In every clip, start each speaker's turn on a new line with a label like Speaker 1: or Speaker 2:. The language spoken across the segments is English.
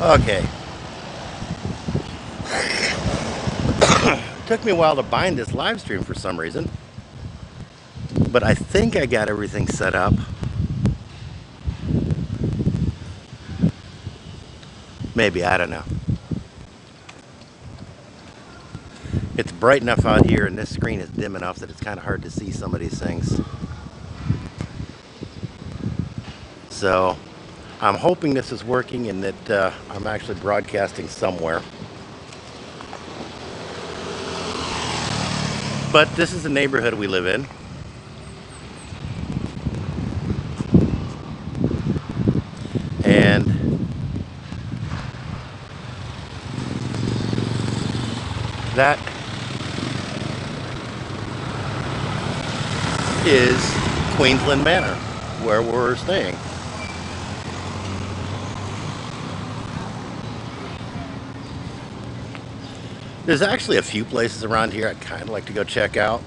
Speaker 1: Okay. Took me a while to bind this live stream for some reason, but I think I got everything set up. Maybe, I don't know. It's bright enough out here and this screen is dim enough that it's kind of hard to see some of these things. So I'm hoping this is working and that I'm actually broadcasting somewhere. But this is the neighborhood we live in. And that is Queensland Manor, where we're staying. There's actually a few places around here I'd kind of like to go check out.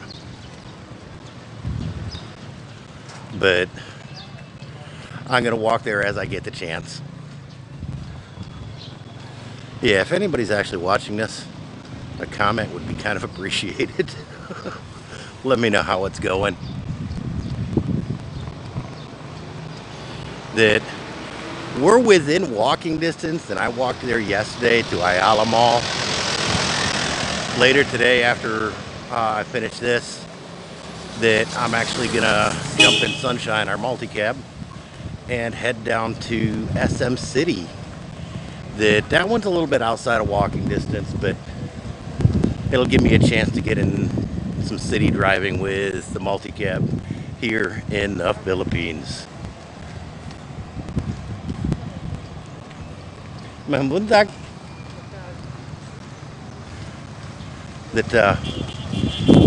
Speaker 1: But I'm going to walk there as I get the chance. Yeah, if anybody's actually watching this, a comment would be kind of appreciated. Let me know how it's going. That we're within walking distance, and I walked there yesterday to Ayala Mall. Later today, after I finish this, that I'm actually gonna jump in Sunshine, our multi-cab, and head down to SM City. That one's a little bit outside of walking distance, but it'll give me a chance to get in some city driving with the multi-cab here in the Philippines. Mahmundak.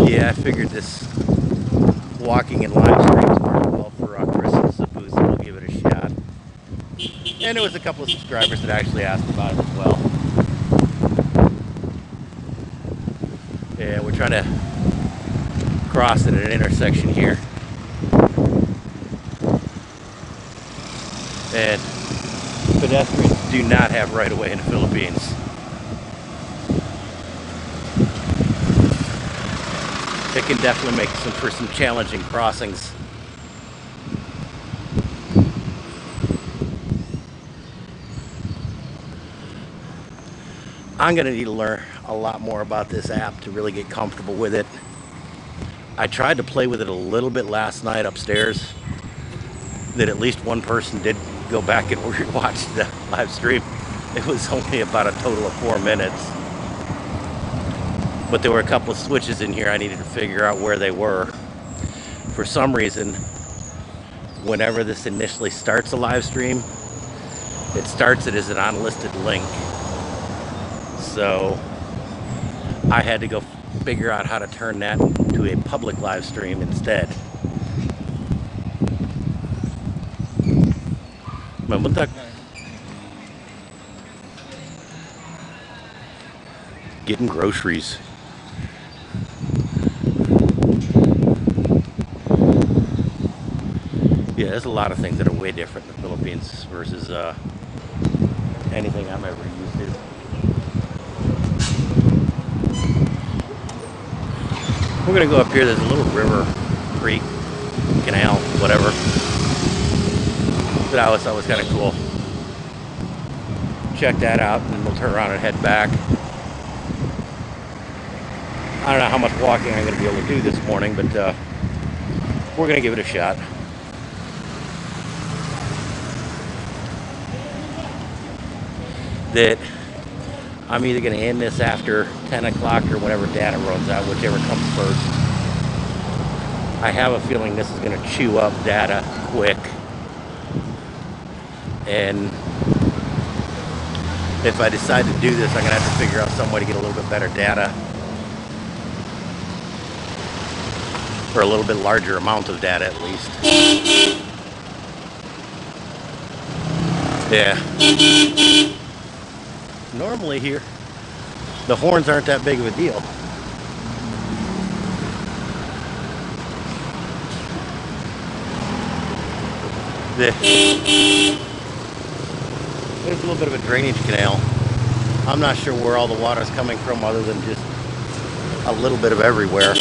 Speaker 1: Yeah, I figured this walking in live streams worked well for Christmas, so we'll give it a shot. And there was a couple of subscribers that actually asked about it as well. Yeah, we're trying to cross at an intersection here. And pedestrians do not have right of way in the Philippines. It can definitely make for some challenging crossings. I'm going to need to learn a lot more about this app to really get comfortable with it. I tried to play with it a little bit last night upstairs. That at least one person did go back and watch the live stream. It was only about a total of 4 minutes. But there were a couple of switches in here I needed to figure out where they were. For some reason, whenever this initially starts a live stream, it starts it as an unlisted link. So I had to go figure out how to turn that to a public live stream instead. Getting groceries. Yeah, there's a lot of things that are way different in the Philippines versus anything I'm ever used to. We're gonna go up here. There's a little river, creek, canal, whatever. That I always thought was kind of cool. Check that out, and then we'll turn around and head back. I don't know how much walking I'm gonna be able to do this morning, but we're gonna give it a shot. That I'm either going to end this after 10 o'clock or whenever data runs out, whichever comes first. I have a feeling this is going to chew up data quick. And if I decide to do this, I'm going to have to figure out some way to get a little bit better data. For a little bit larger amount of data at least. Yeah. Normally here, the horns aren't that big of a deal. There's a little bit of a drainage canal. I'm not sure where all the water's coming from other than just a little bit of everywhere.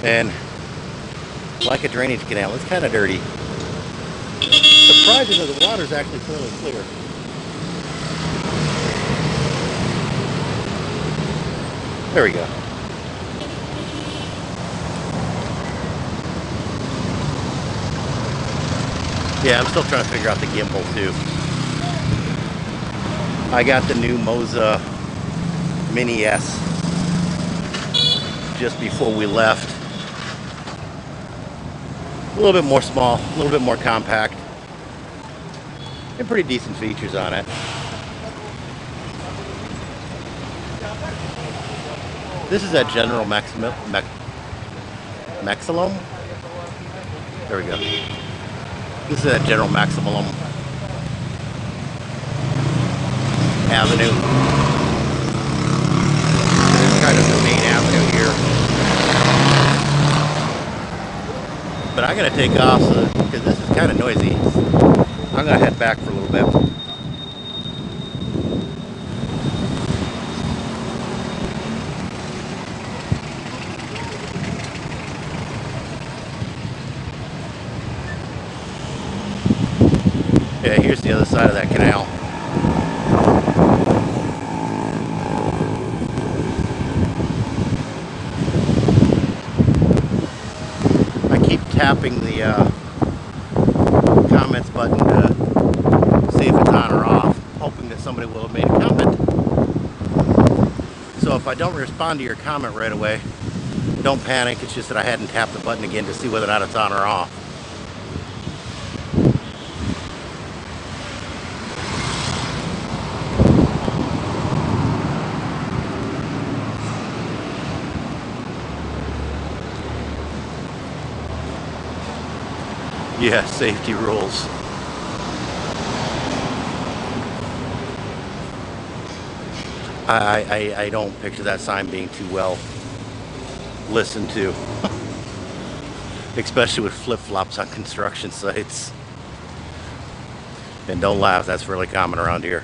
Speaker 1: And like a drainage canal, it's kind of dirty. Surprisingly, the water's actually fairly clear. There we go. Yeah, I'm still trying to figure out the gimbal too. I got the new Moza Mini S just before we left. A little bit more small, a little bit more compact, and pretty decent features on it. This is that General Maximum. There we go. This is that General Maximum Avenue. This is kind of the main avenue here. But I gotta take off because this is kind of noisy. I'm gonna head back for a little bit. Yeah, here's the other side of that canal. I keep tapping the comments button to see if it's on or off, hoping that somebody will have made a comment. So if I don't respond to your comment right away, don't panic. It's just that I hadn't tapped the button again to see whether or not it's on or off. Yeah, safety rules. I don't picture that sign being too well listened to, especially with flip-flops on construction sites. And don't laugh, that's really common around here.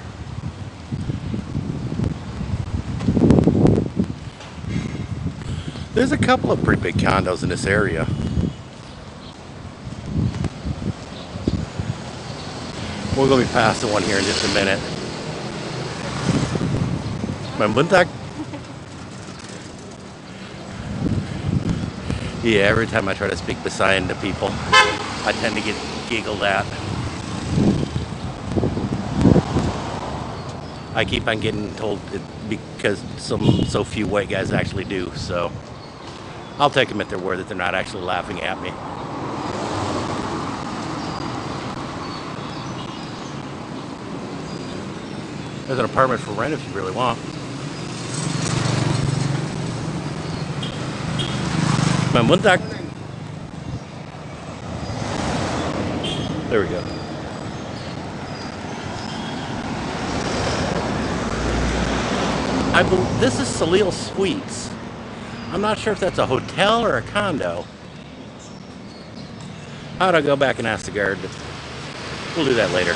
Speaker 1: There's a couple of pretty big condos in this area. We're going to be past the one here in just a minute. Yeah, every time I try to speak Visayan to people, I tend to get giggled at. I keep on getting told it because so few white guys actually do, so I'll take them at their word that they're not actually laughing at me. There's an apartment for rent if you really want. There we go. I believe this is Salil Suites. I'm not sure if that's a hotel or a condo. How'd I go back and ask the guard? We'll do that later.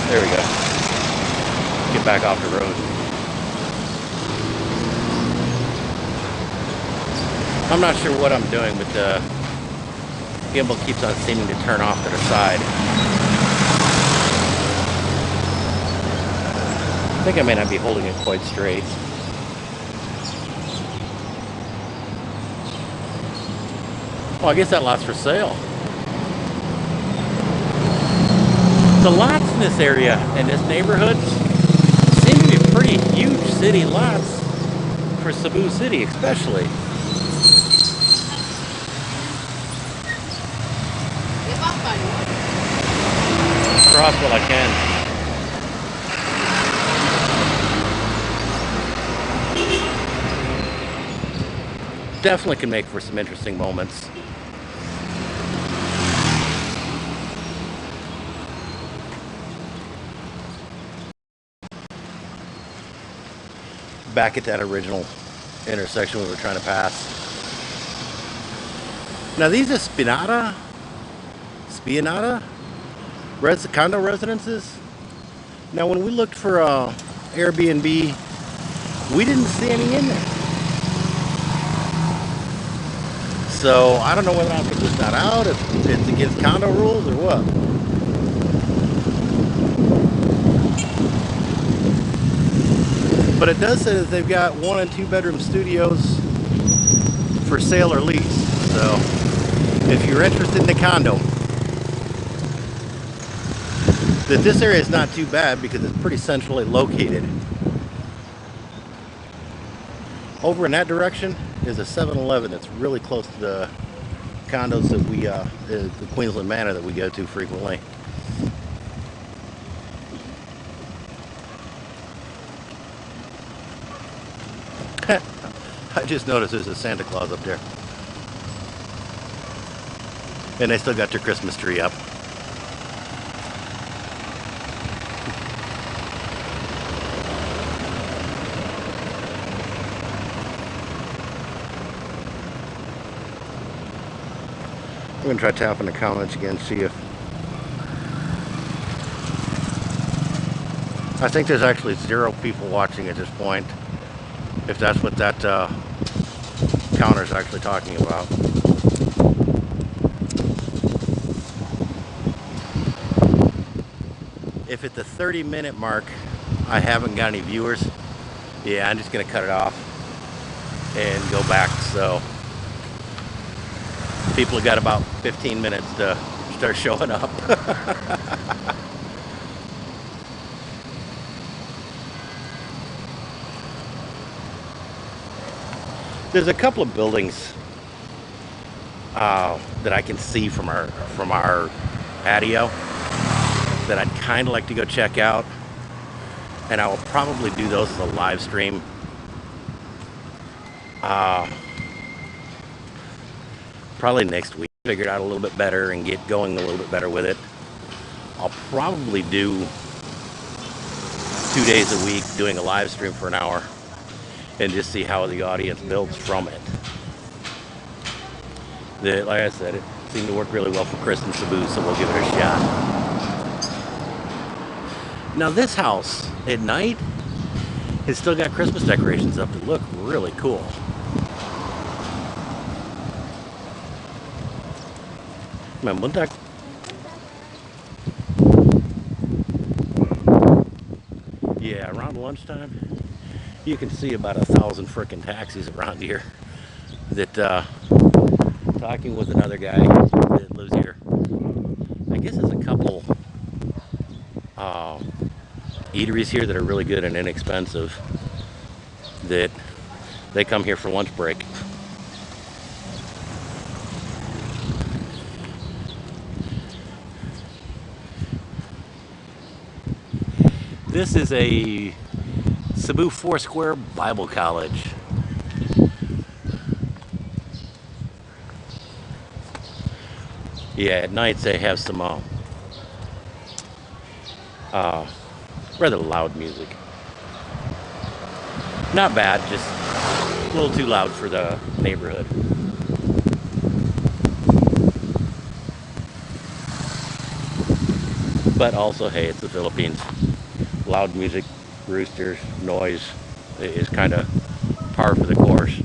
Speaker 1: There we go. Get back off the road. I'm not sure what I'm doing, but the gimbal keeps on seeming to turn off to the side. I think I may not be holding it quite straight. Oh, I guess that lot's for sale. The lots in this area, in this neighborhood, seem to be pretty huge city lots for Cebu City, especially. Cross what I can. Definitely can make for some interesting moments. Back at that original intersection we were trying to pass. Now these are Spionata condo residences. Now when we looked for Airbnb, we didn't see any in there. So I don't know whether or not it's not out, if it's against condo rules or what. But it does say that they've got 1 and 2 bedroom studios for sale or lease. So if you're interested in a condo, that this area is not too bad because it's pretty centrally located. Over in that direction is a 7-Eleven that's really close to the condos that we, the Queensland Manor that we go to frequently. I just noticed there's a Santa Claus up there. And they still got their Christmas tree up. I'm going to try tapping the comments again, see if... I think there's actually 0 people watching at this point, if that's what that counter's actually talking about. If at the 30-minute mark I haven't got any viewers, yeah, I'm just going to cut it off and go back. So people have got about 15 minutes to start showing up. There's a couple of buildings that I can see from our patio that I'd kind of like to go check out, and I will probably do those as a live stream. Probably next week. Figure it out a little bit better and get going a little bit better with it. I'll probably do 2 days a week doing a live stream for an hour and just see how the audience builds from it. Like I said, it seemed to work really well for Chris and Sabu, so we'll give it a shot. Now this house at night has still got Christmas decorations up that look really cool. Yeah, around lunchtime, you can see about 1,000 frickin' taxis around here. That talking with another guy that lives here. I guess there's a couple eateries here that are really good and inexpensive. That they come here for lunch break. This is a Cebu Foursquare Bible College. Yeah, at nights they have some rather loud music. Not bad, just a little too loud for the neighborhood. But also, hey, it's the Philippines. Loud music, roosters, noise is kind of par for the course.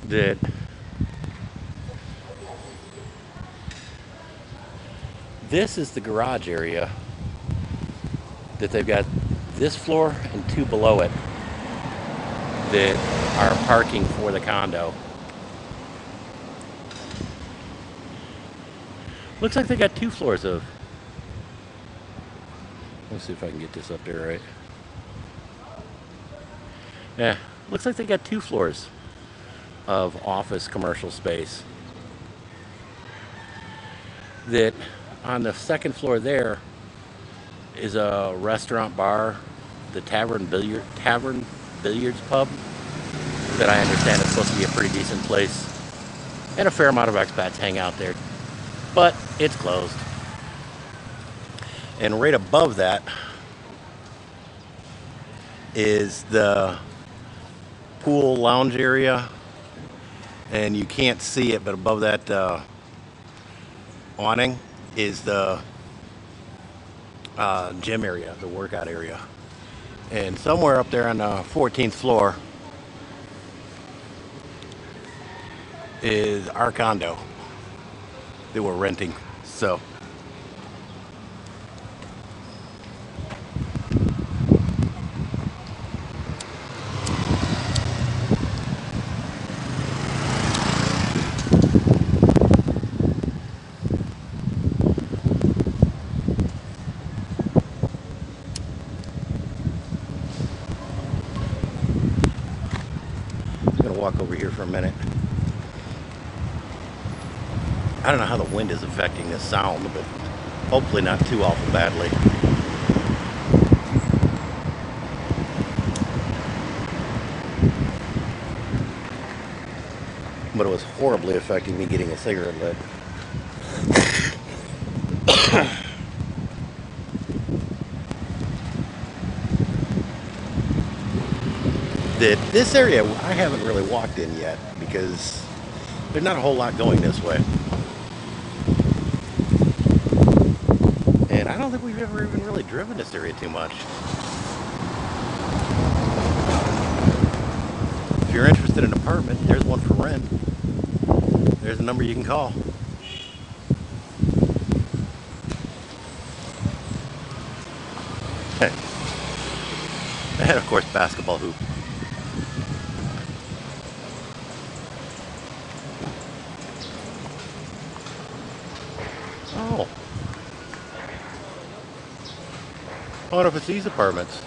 Speaker 1: That this is the garage area that they've got this floor and 2 below it that are parking for the condo. Looks like they got 2 floors of... Let's see if I can get this up there right. Yeah, looks like they got 2 floors of office commercial space. That on the 2nd floor there is a restaurant bar, the Tavern Billiards Pub, that I understand is supposed to be a pretty decent place, and a fair amount of expats hang out there, but it's closed. And right above that is the pool lounge area, and you can't see it, but above that awning is the gym area, the workout area. And somewhere up there on the 14th floor is our condo that we're renting. So I'm gonna walk over here for a minute. I don't know how the wind is affecting this sound, but hopefully not too awful badly. But it was horribly affecting me getting a cigarette lit. This area I haven't really walked in yet because there's not a whole lot going this way. And I don't think we've ever even really driven this area too much. If you're interested in an apartment, there's one for rent. There's a number you can call. And of course, basketball hoop. Oh. I wonder if it's these apartments.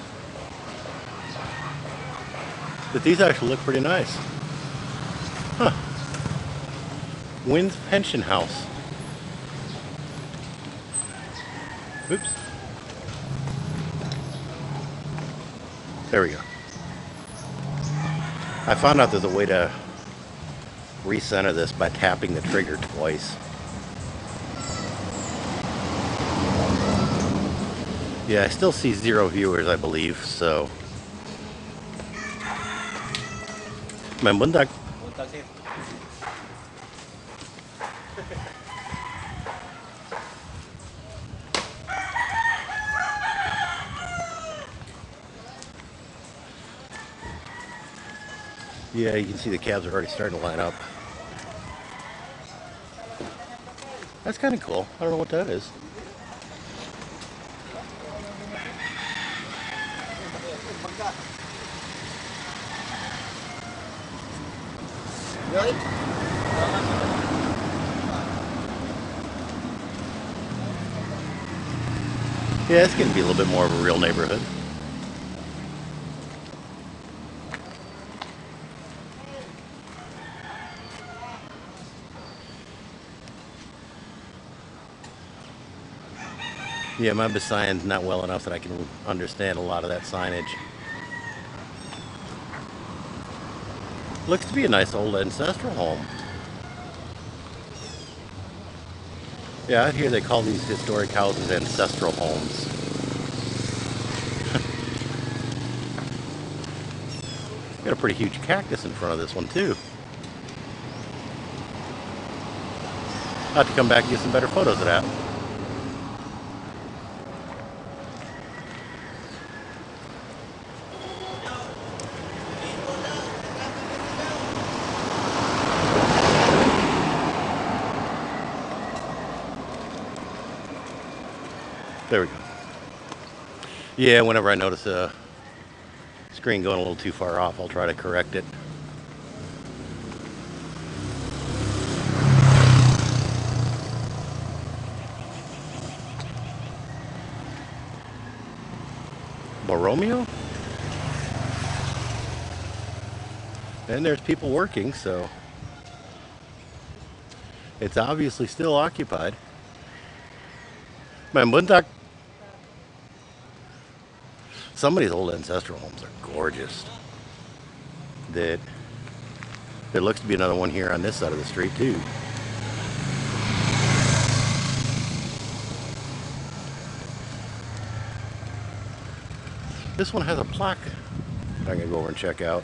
Speaker 1: But these actually look pretty nice. Huh. Wynn's Pension House. Oops. There we go. I found out there's a way to recenter this by tapping the trigger twice. Yeah, I still see 0 viewers, I believe, so. Buntag. Yeah, you can see the cabs are already starting to line up. That's kind of cool. I don't know what that is.
Speaker 2: Really?
Speaker 1: Yeah, it's going to be a little bit more of a real neighborhood. Yeah, my sign's not well enough that I can understand a lot of that signage. Looks to be a nice old ancestral home. Yeah, out here they call these historic houses ancestral homes. Got a pretty huge cactus in front of this one too. I'll have to come back and get some better photos of that. There we go. Yeah, whenever I notice a screen going a little too far off, I'll try to correct it. Borromeo? And there's people working, so it's obviously still occupied. Man, Buntak. Some of these old ancestral homes are gorgeous. There looks to be another one here on this side of the street too. This one has a plaque that I'm gonna go over and check out.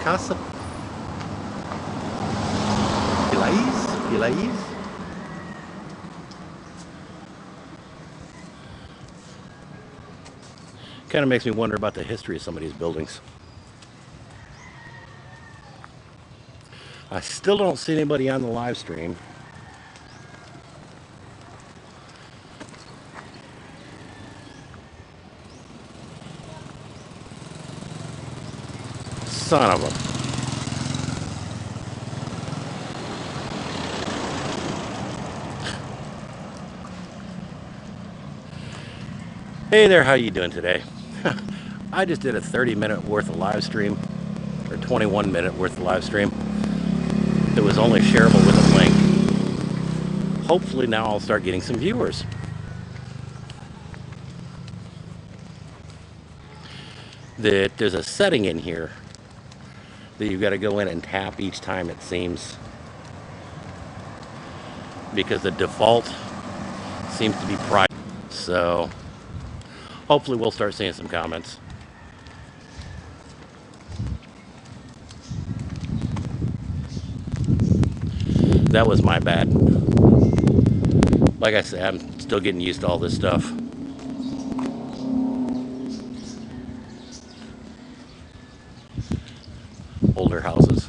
Speaker 1: Casa Pilais? Kind of makes me wonder about the history of some of these buildings. I still don't see anybody on the live stream. Son of a. Hey there, how you doing today? I just did a 30-minute worth of live stream, or 21-minute worth of live stream. It was only shareable with a link. Hopefully now I'll start getting some viewers. There's a setting in here that you've got to go in and tap each time, it seems, because the default seems to be private. So hopefully we'll start seeing some comments. That was my bad. Like I said, I'm still getting used to all this stuff. Older houses.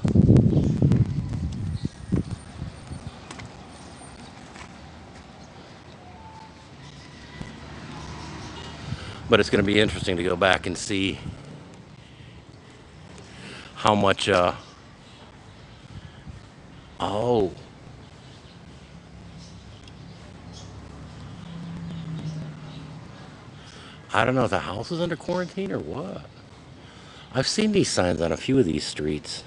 Speaker 1: But it's going to be interesting to go back and see how much, oh. I don't know if the house is under quarantine or what. I've seen these signs on a few of these streets.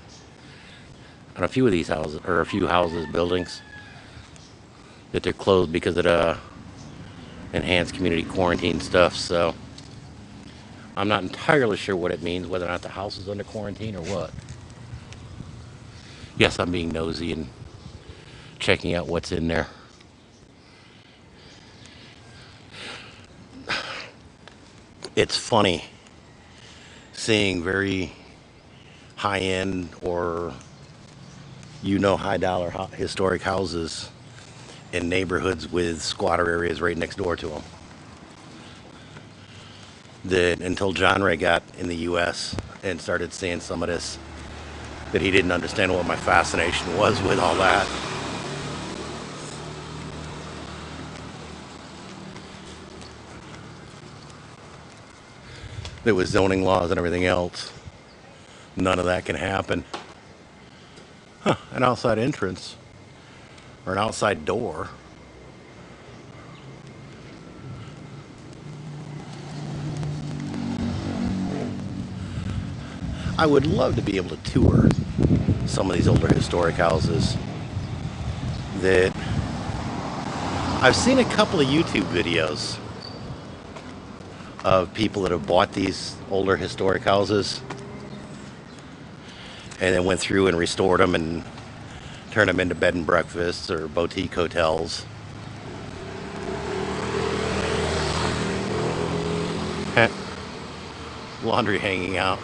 Speaker 1: On a few of these houses, or a few houses, buildings, that they're closed because of the enhanced community quarantine stuff, so I'm not entirely sure what it means, whether or not the house is under quarantine or what. Yes, I'm being nosy and checking out what's in there. It's funny seeing very high-end or high-dollar historic houses in neighborhoods with squatter areas right next door to them. That until John Ray got in the U.S. and started seeing some of this, that he didn't understand what my fascination was with all that. There was zoning laws and everything else. None of that can happen. Huh, an outside entrance or an outside door. I would love to be able to tour some of these older historic houses. That I've seen a couple of YouTube videos of people that have bought these older historic houses and then went through and restored them and turned them into bed and breakfasts or boutique hotels. Laundry hanging out.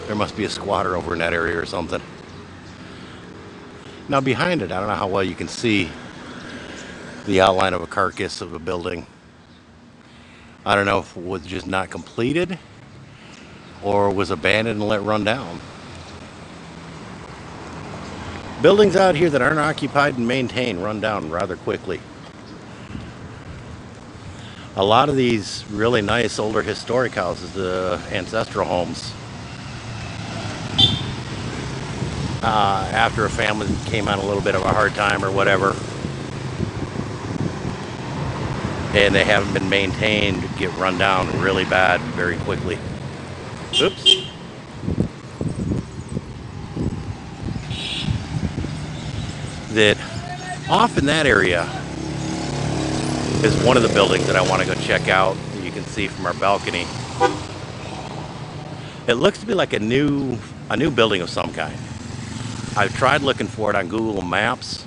Speaker 1: There must be a squatter over in that area or something. Now behind it, I don't know how well you can see the outline of a carcass of a building. I don't know if it was just not completed or was abandoned and let run down. Buildings out here that aren't occupied and maintained run down rather quickly. A lot of these really nice older historic houses, the ancestral homes, after a family came on a little bit of a hard time or whatever, and they haven't been maintained, get run down really bad very quickly. Oops. That off in that area is one of the buildings that I want to go check out. You can see from our balcony. It looks to be like a new building of some kind. I've tried looking for it on Google Maps,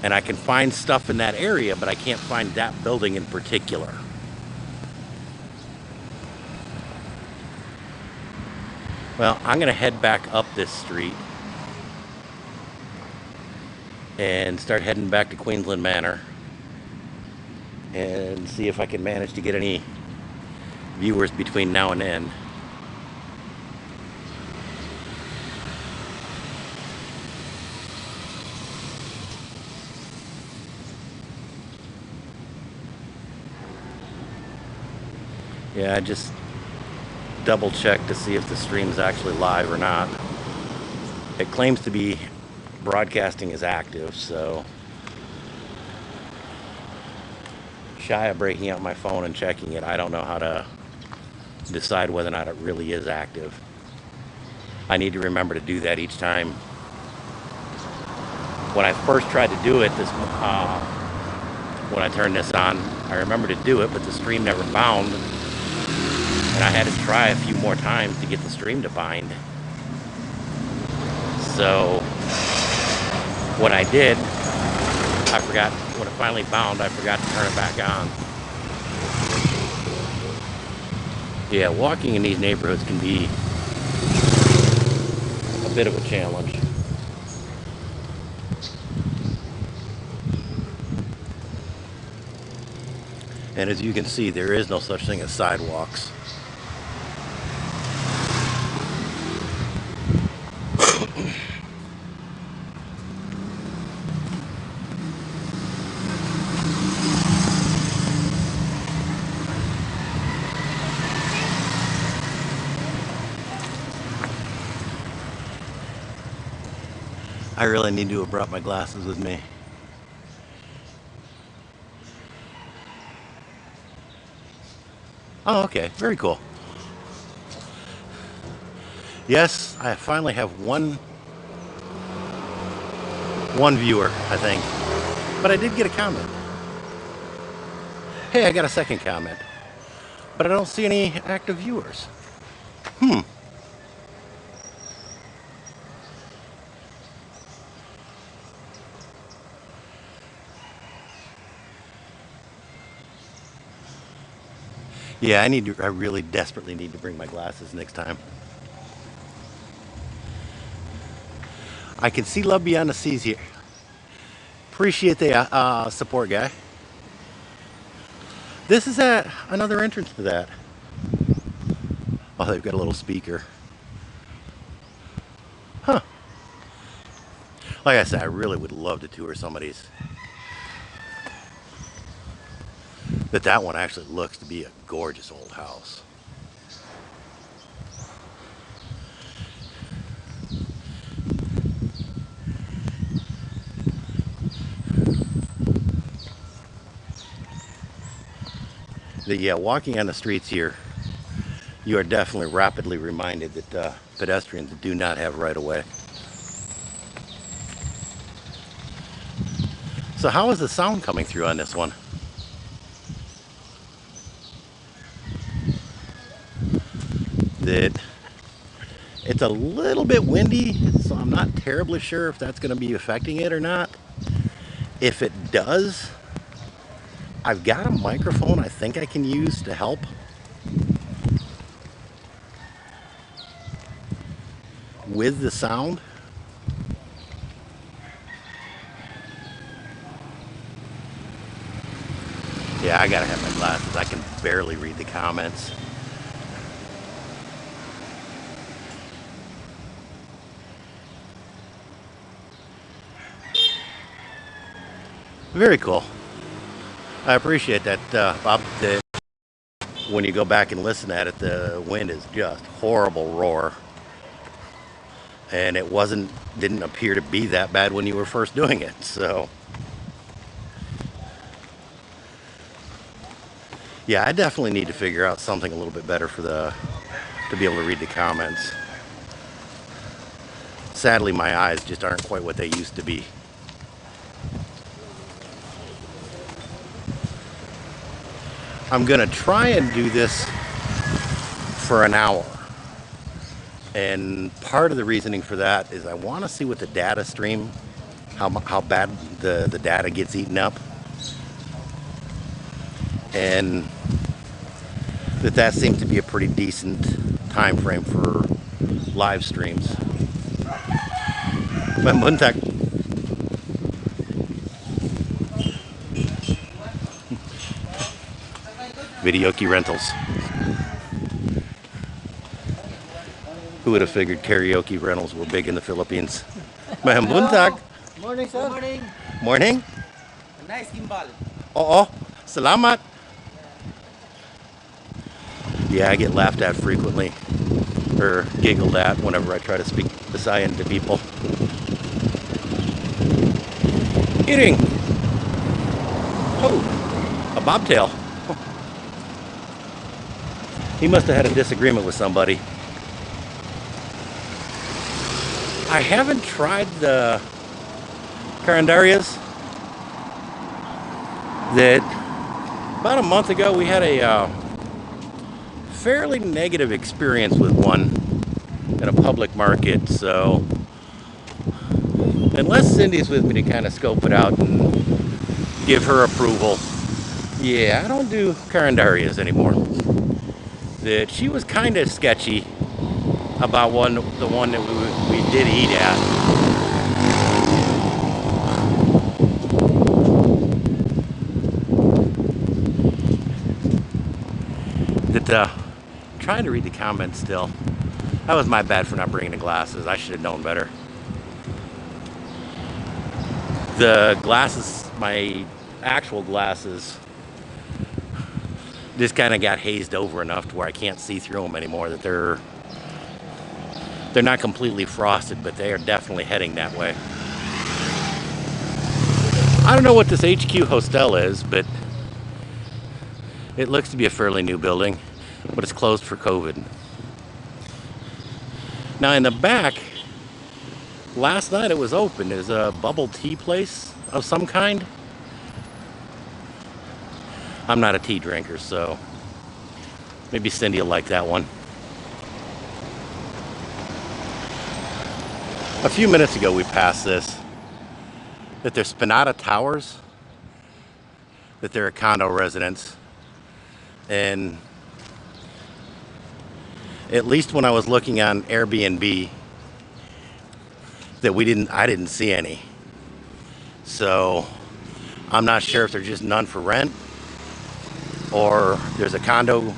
Speaker 1: and I can find stuff in that area, but I can't find that building in particular. Well, I'm going to head back up this street and start heading back to Queensland Manor and see if I can manage to get any viewers between now and then. Yeah, I just double check to see if the stream's actually live or not. It claims to be broadcasting is active, so shy of breaking out my phone and checking it, I don't know how to decide whether or not it really is active. I need to remember to do that each time. When I first tried to do it, when I turned this on, I remember to do it, but the stream never bound, and I had to try a few more times to get the stream to bind. So when I did, I forgot, when it finally bound, I forgot to turn it back on. Yeah, walking in these neighborhoods can be a bit of a challenge. And as you can see, there is no such thing as sidewalks. I really need to have brought my glasses with me. Oh, okay. Very cool. Yes, I finally have one viewer, I think. But I did get a comment. Hey, I got a second comment. But I don't see any active viewers. Yeah, I really desperately need to bring my glasses next time. I can see love beyond the seas here. Appreciate the support, guy. This is another entrance to that. Oh, they've got a little speaker. Huh. Like I said, I really would love to tour some of these. But that one actually looks to be a gorgeous old house. Yeah, walking on the streets here, you are definitely rapidly reminded that pedestrians do not have right of way. So how is the sound coming through on this one? It's a little bit windy, so I'm not terribly sure if that's going to be affecting it or not. If it does, I've got a microphone I think I can use to help. With the sound. Yeah, I gotta have my glasses. I can barely read the comments. Very cool. I appreciate that, Bob. When you go back and listen at it, the wind is just horrible roar. And it didn't appear to be that bad when you were first doing it, so. Yeah, I definitely need to figure out something a little bit better to be able to read the comments. Sadly, my eyes just aren't quite what they used to be. I'm gonna try and do this for an hour. And part of the reasoning for that is I want to see what the data stream, how bad the data gets eaten up. And that seems to be a pretty decent time frame for live streams. Muntak. Videoke rentals. Who would have figured karaoke rentals were big in the Philippines? Buntag.
Speaker 2: Morning, sir. Morning.
Speaker 1: Morning.
Speaker 2: A nice gimbal.
Speaker 1: Oo. Salamat. Yeah, I get laughed at frequently, or giggled at whenever I try to speak Visayan to people. Eating. Oh, a bobtail. He must have had a disagreement with somebody. I haven't tried the carandarias. That about a month ago we had a fairly negative experience with one in a public market. So unless Cindy's with me to kind of scope it out and give her approval, yeah, I don't do carandarias anymore. That she was kind of sketchy about the one that we did eat at. Trying to read the comments still. That was my bad for not bringing the glasses. I should have known better. The glasses, my actual glasses, just kind of got hazed over enough to where I can't see through them anymore. That they're not completely frosted, but they are definitely heading that way. I don't know what this HQ hostel is, but it looks to be a fairly new building, but it's closed for COVID. Now in the back, last night it was open. There's a bubble tea place of some kind. I'm not a tea drinker, so maybe Cindy will like that one. A few minutes ago we passed this, that they're Spinata Towers, that they're a condo residence. And at least when I was looking on Airbnb, that I didn't see any. So I'm not sure if they're just none for rent, or there's a condo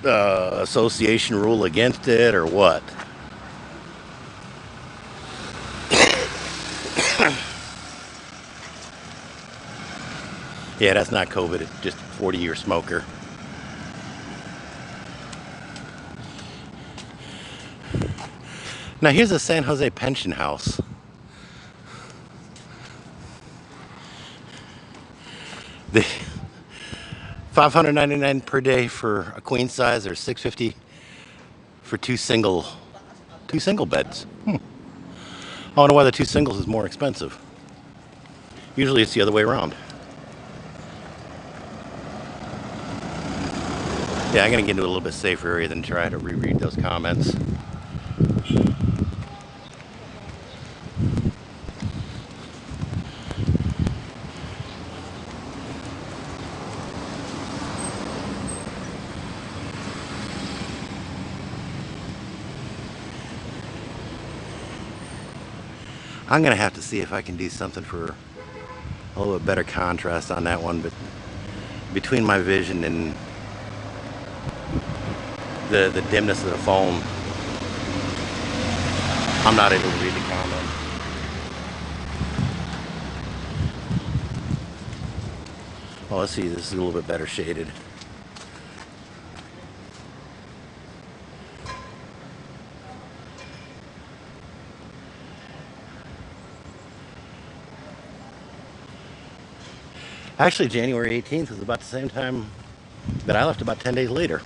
Speaker 1: association rule against it, or what. Yeah, that's not COVID, it's just a 40-year smoker. Now here's a San Jose pension house. The $599 per day for a queen size, or $650 for two single beds. I wonder why the two singles is more expensive. Usually it's the other way around. Yeah, I'm gonna get into a little bit safer area than try to reread those comments. I'm gonna have to see if I can do something for a little bit better contrast on that one, but between my vision and the dimness of the phone, I'm not able to read the comment. Well, let's see, this is a little bit better shaded. Actually, January 18th was about the same time that I left, about 10 days later.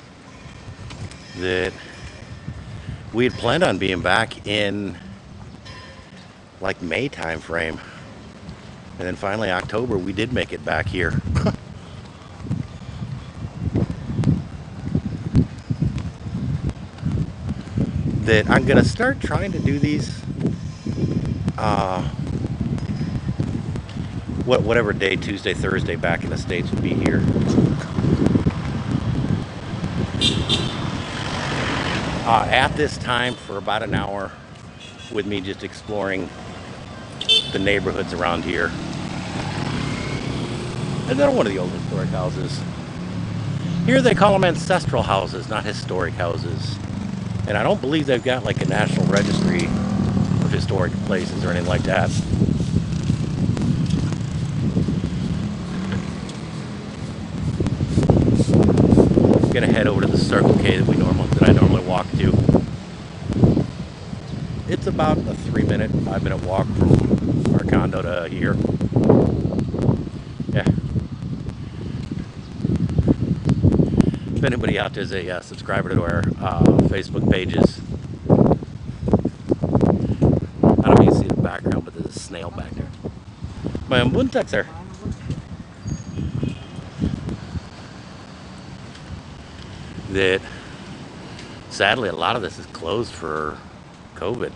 Speaker 1: That we had planned on being back in like May time frame. And then finally October, we did make it back here. that I'm gonna start trying to do these whatever day, Tuesday, Thursday back in the States would be here. At this time for about an hour with me just exploring the neighborhoods around here. And then one of the old historic houses. Here they call them ancestral houses, not historic houses. And I don't believe they've got like a national registry of historic places or anything like that. I'm gonna head over to the Circle K that I normally walk to. It's about a 5-minute walk from our condo to here. Yeah. If anybody out there is a subscriber to our Facebook pages, I don't even see the background, but there's a snail back there. My buntak, sir. That sadly a lot of this is closed for COVID.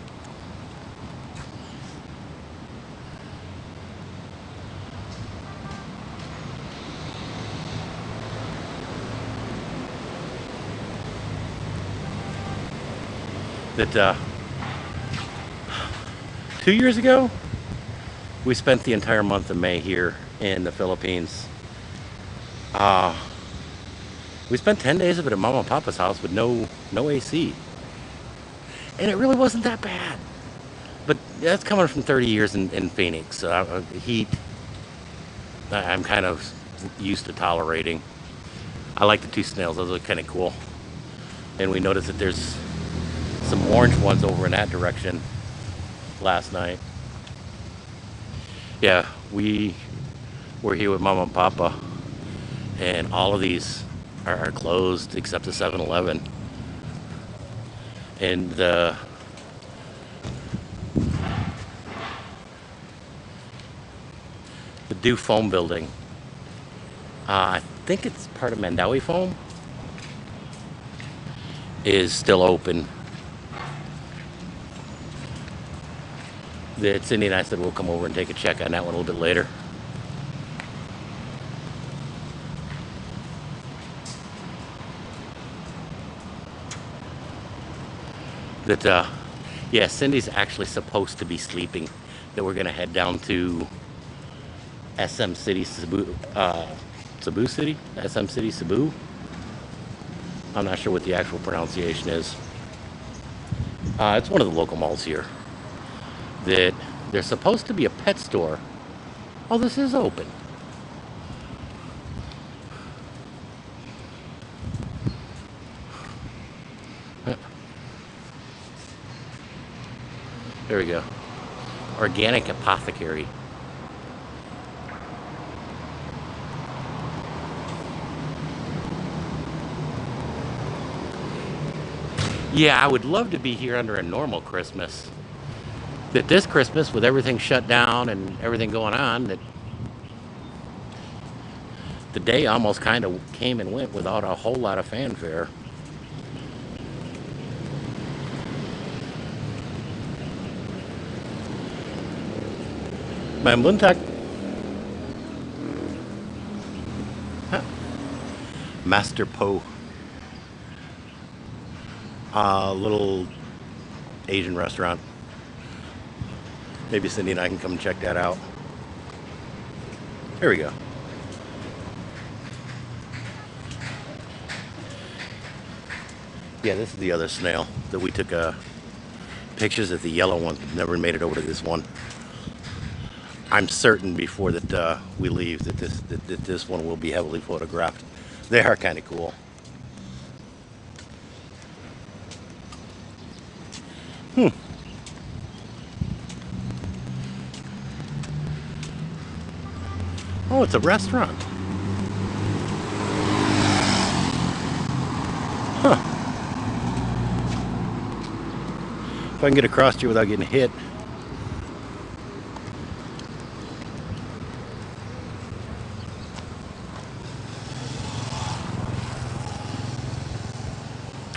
Speaker 1: That 2 years ago, we spent the entire month of May here in the Philippines. We spent 10 days of it at Mama and Papa's house with no AC. And it really wasn't that bad. But that's coming from 30 years in Phoenix. Heat, I'm kind of used to tolerating. I like the two snails, those look kind of cool. And we noticed that there's some orange ones over in that direction last night. Yeah, we were here with Mama and Papa, and all of these are closed except the 7-Eleven. And the Dew Foam building, I think it's part of Mandawi Foam, is still open. That Cindy and I said we'll come over and take a check on that one a little bit later. That yeah, Cindy's actually supposed to be sleeping. That we're gonna head down to SM City, Cebu City? SM City, Cebu? I'm not sure what the actual pronunciation is. It's one of the local malls here. That there's supposed to be a pet store. Oh, this is open. There we go. Organic apothecary. Yeah, I would love to be here under a normal Christmas. That this Christmas, with everything shut down and everything going on, that the day almost kind of came and went without a whole lot of fanfare. My buntak. Master Po. Little Asian restaurant. Maybe Cindy and I can come check that out. Here we go. Yeah, this is the other snail that we took pictures of. The yellow one never made it over to this one. I'm certain before that we leave that this one will be heavily photographed. They are kind of cool. Oh, it's a restaurant. Huh. If I can get across here without getting hit.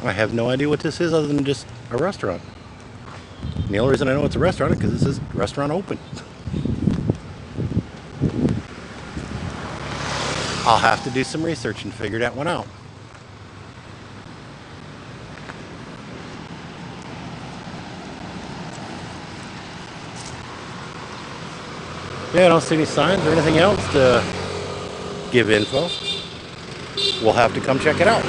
Speaker 1: I have no idea what this is other than just a restaurant. And the only reason I know it's a restaurant is because it says restaurant open. I'll have to do some research and figure that one out. Yeah, I don't see any signs or anything else to give info. We'll have to come check it out.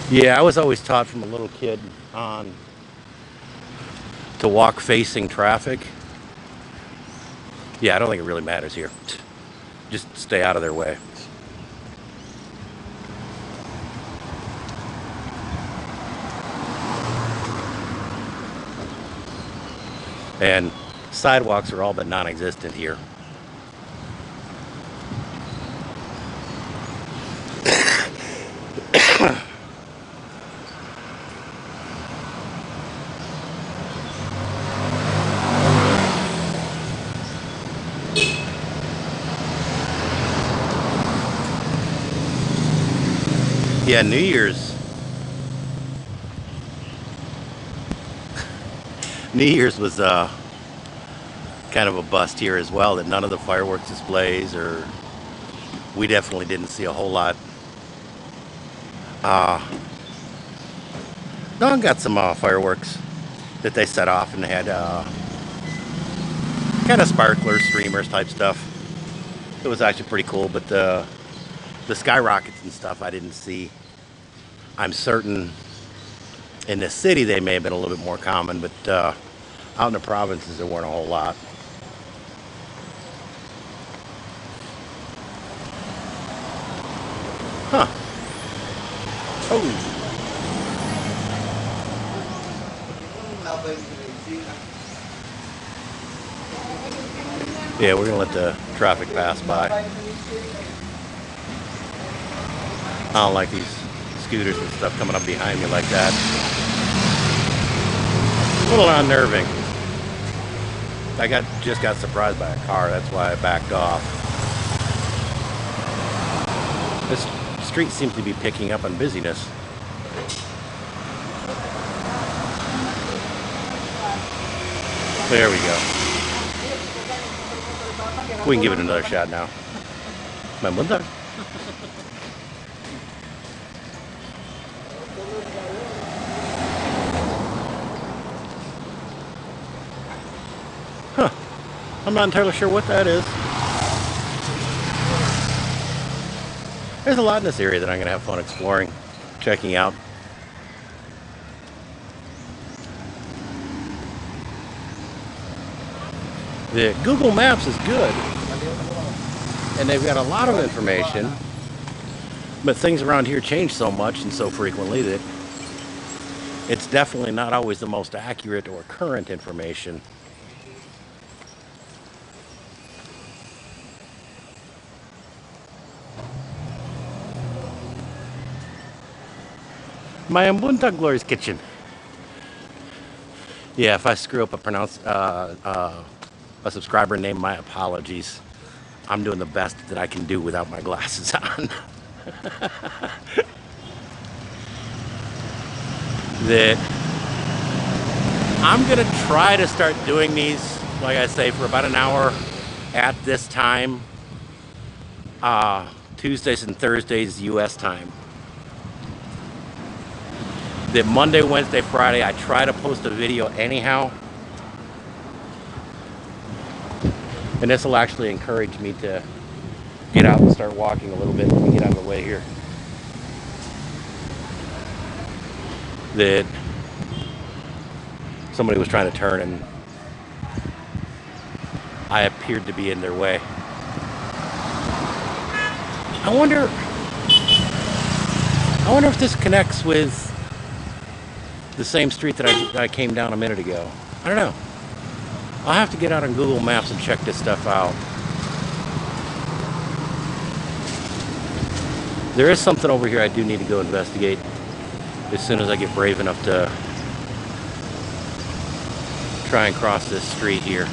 Speaker 1: Yeah, I was always taught from a little kid on to walk facing traffic. Yeah, I don't think it really matters here. Just stay out of their way. And sidewalks are all but non-existent here. Yeah, New Year's was kind of a bust here as well, that none of the fireworks displays, or we definitely didn't see a whole lot. Dawn got some fireworks that they set off and had kind of sparklers, streamers type stuff. It was actually pretty cool, but the skyrockets and stuff I didn't see. I'm certain in the city they may have been a little bit more common, but out in the provinces there weren't a whole lot. Huh. Oh. Yeah, we're gonna let the traffic pass by. I don't like these scooters and stuff coming up behind me like that. A little unnerving. I just got surprised by a car, that's why I backed off. This street seems to be picking up on busyness. There we go. We can give it another shot now. My mother. Huh. I'm not entirely sure what that is. There's a lot in this area that I'm going to have fun exploring, checking out. The Google Maps is good, and they've got a lot of information, but things around here change so much and so frequently that it's definitely not always the most accurate or current information. My Ambunta Glory's Kitchen. Yeah, if I screw up a subscriber name, my apologies. I'm doing the best that I can do without my glasses on. That I'm gonna try to start doing these, like I say, for about an hour at this time. Tuesdays and Thursdays US time. That Monday, Wednesday, Friday, I try to post a video anyhow. And this will actually encourage me to get out and start walking a little bit and get out of the way here. That somebody was trying to turn and I appeared to be in their way. I wonder if this connects with the same street that I came down a minute ago. I don't know. I'll have to get out on Google Maps and check this stuff out. There is something over here I do need to go investigate as soon as I get brave enough to try and cross this street here.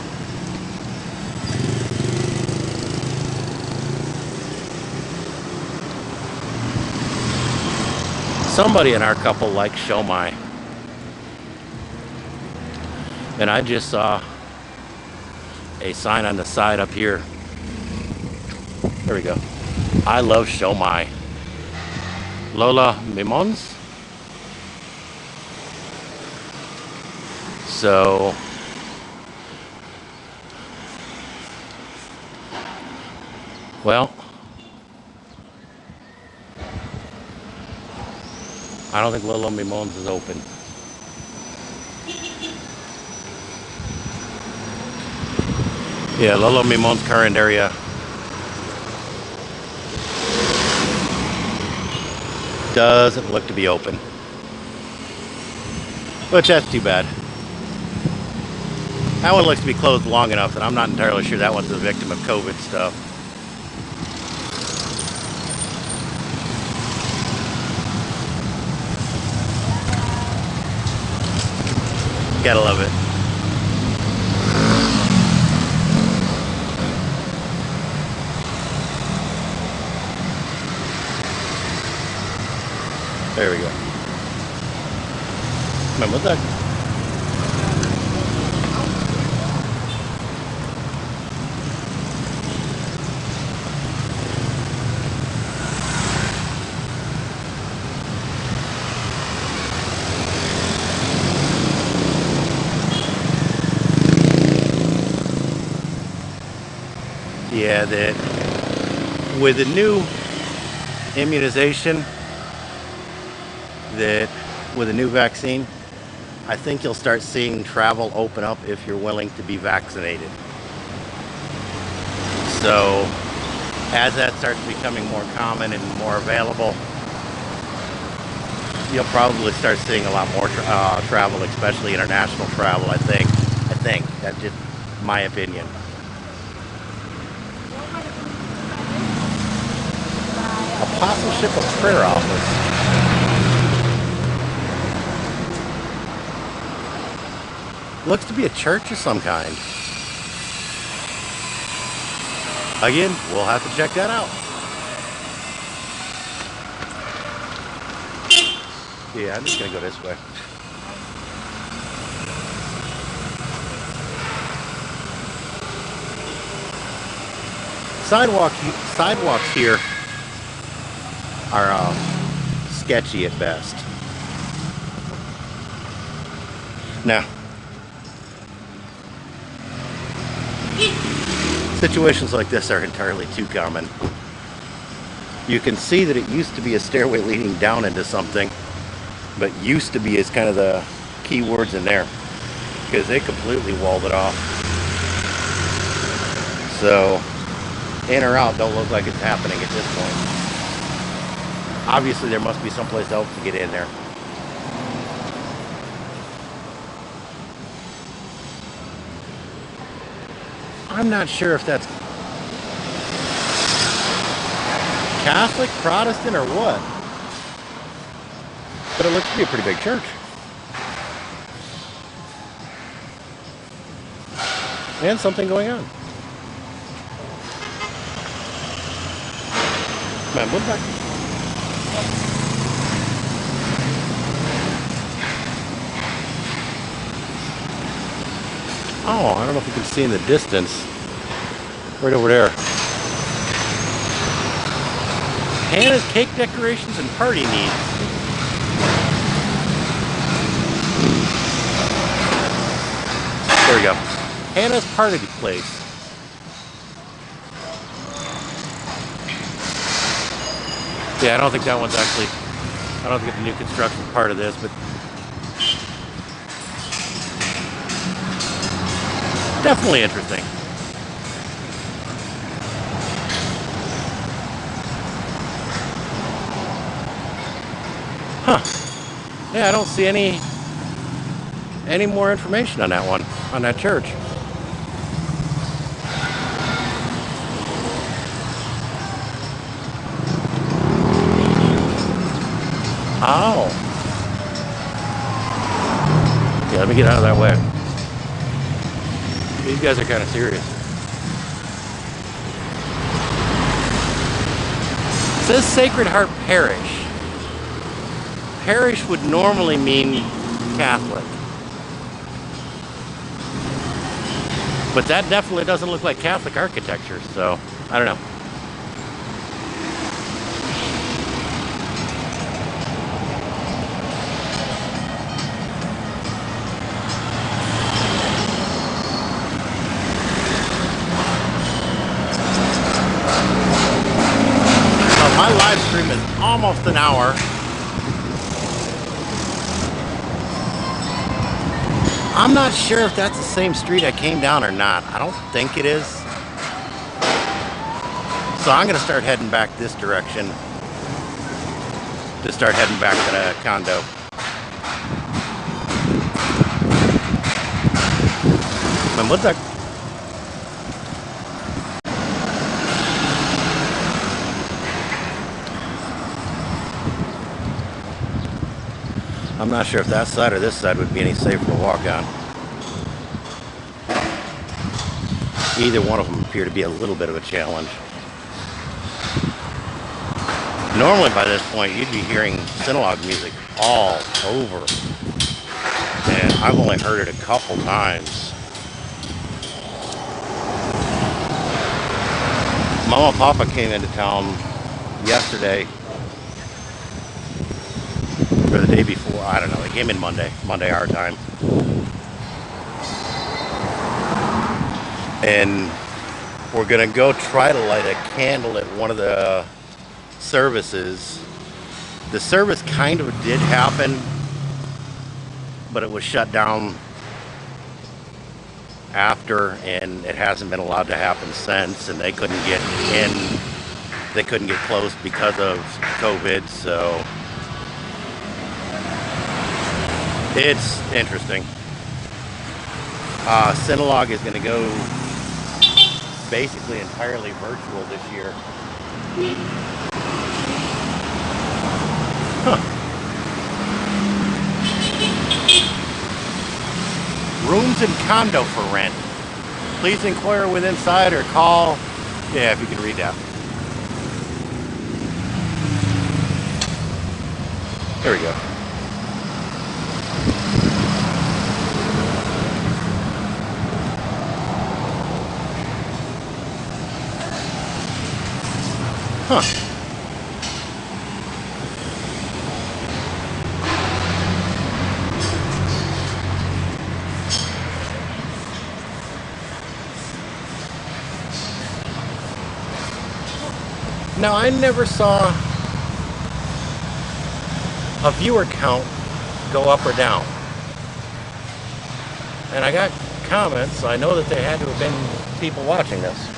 Speaker 1: somebody in our couple likes shumai. And I just saw a sign on the side up here. There we go. I love shumai. Lola Mimons. So well, I don't think Lola Mimons is open. Yeah, Lola Mimons current area doesn't look to be open. Which that's too bad. That one looks to be closed long enough that I'm not entirely sure that one's a victim of COVID stuff. Gotta love it. There we go. Men what's that? Yeah, that with the new immunization, that with a new vaccine, I think you'll start seeing travel open up if you're willing to be vaccinated. So as that starts becoming more common and more available, you'll probably start seeing a lot more travel, especially international travel, I think. That's just my opinion. Apostleship of Prayer Office. Looks to be a church of some kind. Again, we'll have to check that out. Yeah, I'm just gonna go this way. Sidewalks here are sketchy at best. Now, situations like this are entirely too common. You can see that it used to be a stairway leading down into something, but used to be is kind of the key words in there, because they completely walled it off. So in or out don't look like it's happening at this point. Obviously there must be someplace else to get in there. I'm not sure if that's Catholic, Protestant, or what, but it looks to be a pretty big church. And something going on. Man, move back. Oh, I don't know if you can see in the distance. Right over there. Hannah's cake decorations and party needs. There we go. Hannah's party place. Yeah, I don't think that one's actually, I don't think it's a new construction part of this, but definitely interesting. Huh. Yeah, I don't see any more information on that one, on that church. Oh. Yeah, let me get out of that way. These guys are kind of serious. It says Sacred Heart Parish. parish would normally mean Catholic. But that definitely doesn't look like Catholic architecture, so I don't know. My live stream is almost an hour. I'm not sure if that's the same street I came down or not. I don't think it is. So I'm going to start heading back this direction to start heading back to the condo. Man, what's that? I'm not sure if that side or this side would be any safer to walk on. Either one of them appear to be a little bit of a challenge. Normally by this point you'd be hearing synagogue music all over. And I've only heard it a couple times. Mama and Papa came into town yesterday. Or the day before, I don't know, they came in Monday our time. And we're gonna go try to light a candle at one of the services. The service kind of did happen, but it was shut down after, and it hasn't been allowed to happen since, and they couldn't get in, they couldn't get close because of COVID, so it's interesting. Synologue is going to go basically entirely virtual this year. Huh. Rooms and condo for rent. Please inquire with Inside or call. Yeah, if you can read that. There we go. Huh. Now, I never saw a viewer count go up or down. And I got comments, so I know that there had to have been people watching this.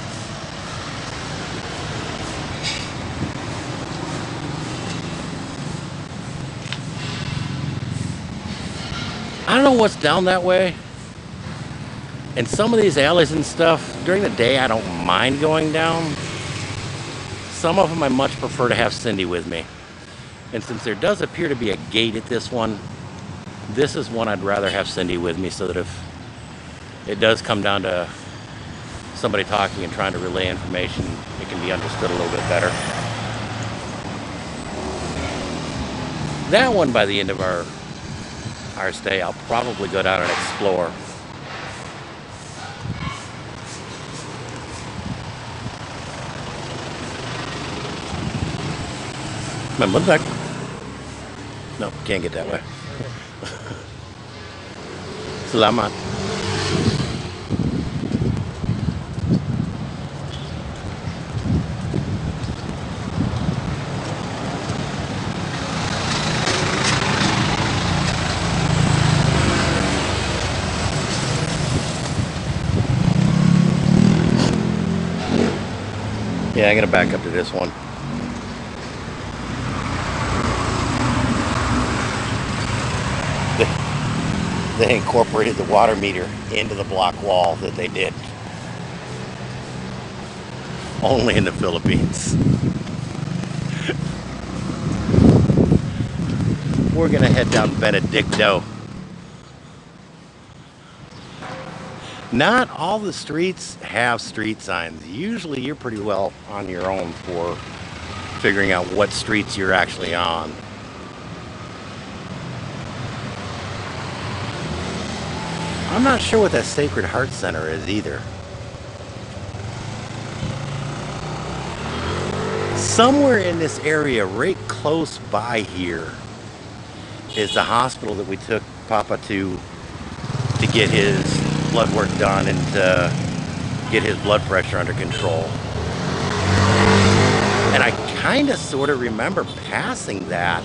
Speaker 1: I don't know what's down that way. And some of these alleys and stuff, during the day I don't mind going down. Some of them I much prefer to have Cindy with me. And since there does appear to be a gate at this one, this is one I'd rather have Cindy with me, so that if it does come down to somebody talking and trying to relay information, it can be understood a little bit better. That one, by the end of our stay, I'll probably go down and explore. Remember that? No, can't get that way. Selamat. Yeah, I'm gonna back up to this one. They incorporated the water meter into the block wall that they did. Only in the Philippines. We're gonna head down Benedicto. Not all the streets have street signs. Usually you're pretty well on your own for figuring out what streets you're actually on. I'm not sure what that Sacred Heart Center is either. Somewhere in this area, right close by here, is the hospital that we took Papa to get his blood work done and to get his blood pressure under control. And I kind of sort of remember passing that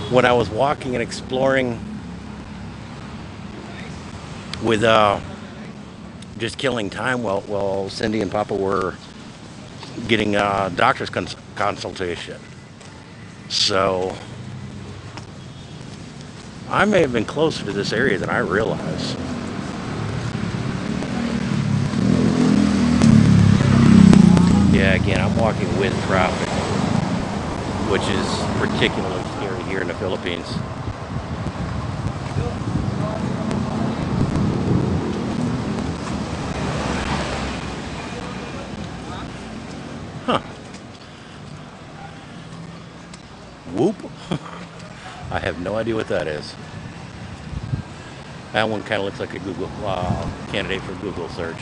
Speaker 1: when I was walking and exploring with just killing time while Cindy and Papa were getting doctor's consultation. So I may have been closer to this area than I realized. Yeah, again, I'm walking with traffic, which is particularly scary here in the Philippines. Huh. Whoop. I have no idea what that is. That one kind of looks like a Google candidate for Google search.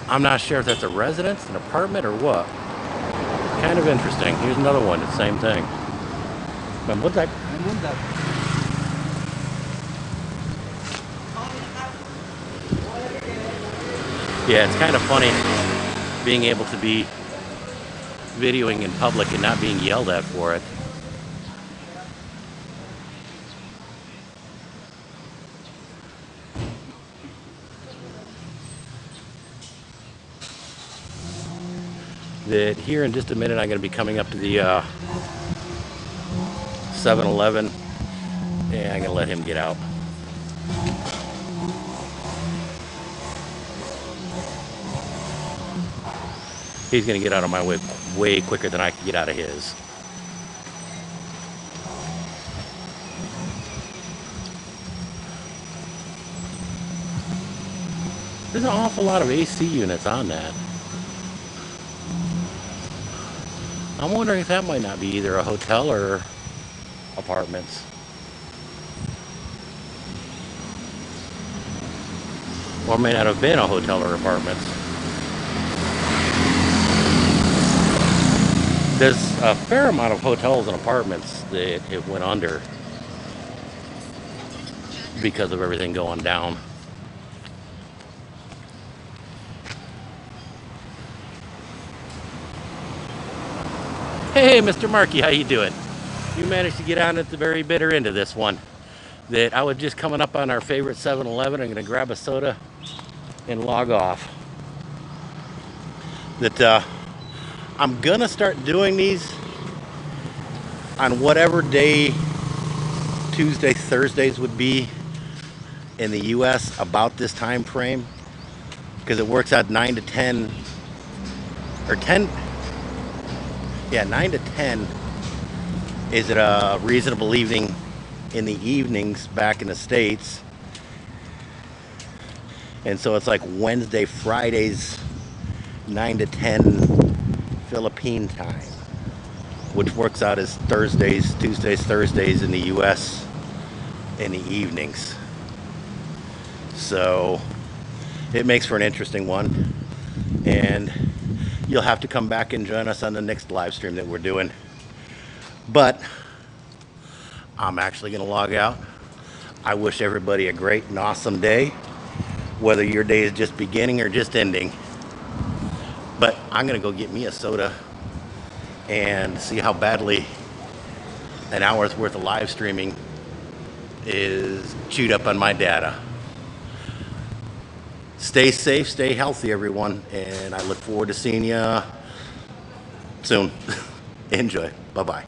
Speaker 1: I'm not sure if that's a residence, an apartment, or what. Kind of interesting. Here's another one, the same thing. What's that? Yeah, it's kind of funny being able to be videoing in public and not being yelled at for it. That here in just a minute I'm going to be coming up to the 7-Eleven, and I'm going to let him get out. He's going to get out of my way way quicker than I can get out of his. There's an awful lot of AC units on that. I'm wondering if that might not be either a hotel or apartments. Or may not have been a hotel or apartments. There's a fair amount of hotels and apartments that it went under because of everything going down. Hey, Mr. Markey, how you doing? You managed to get on at the very bitter end of this one. That I was just coming up on our favorite 7-Eleven. I'm going to grab a soda and log off. That I'm going to start doing these on whatever day Tuesday, Thursdays would be in the US about this time frame. Because it works out 9 to 10 or 10. Yeah, 9 to 10 is it a reasonable evening in the evenings back in the States. And so it's like Wednesday, Fridays, 9 to 10 Philippine time, which works out as Thursdays, Tuesdays, Thursdays in the US in the evenings. So it makes for an interesting one. And you'll have to come back and join us on the next live stream that we're doing. But I'm actually going to log out. I wish everybody a great and awesome day, whether your day is just beginning or just ending. But I'm going to go get me a soda and see how badly an hour's worth of live streaming is chewed up on my data. Stay safe, stay healthy, everyone, and I look forward to seeing you soon. Enjoy. Bye-bye.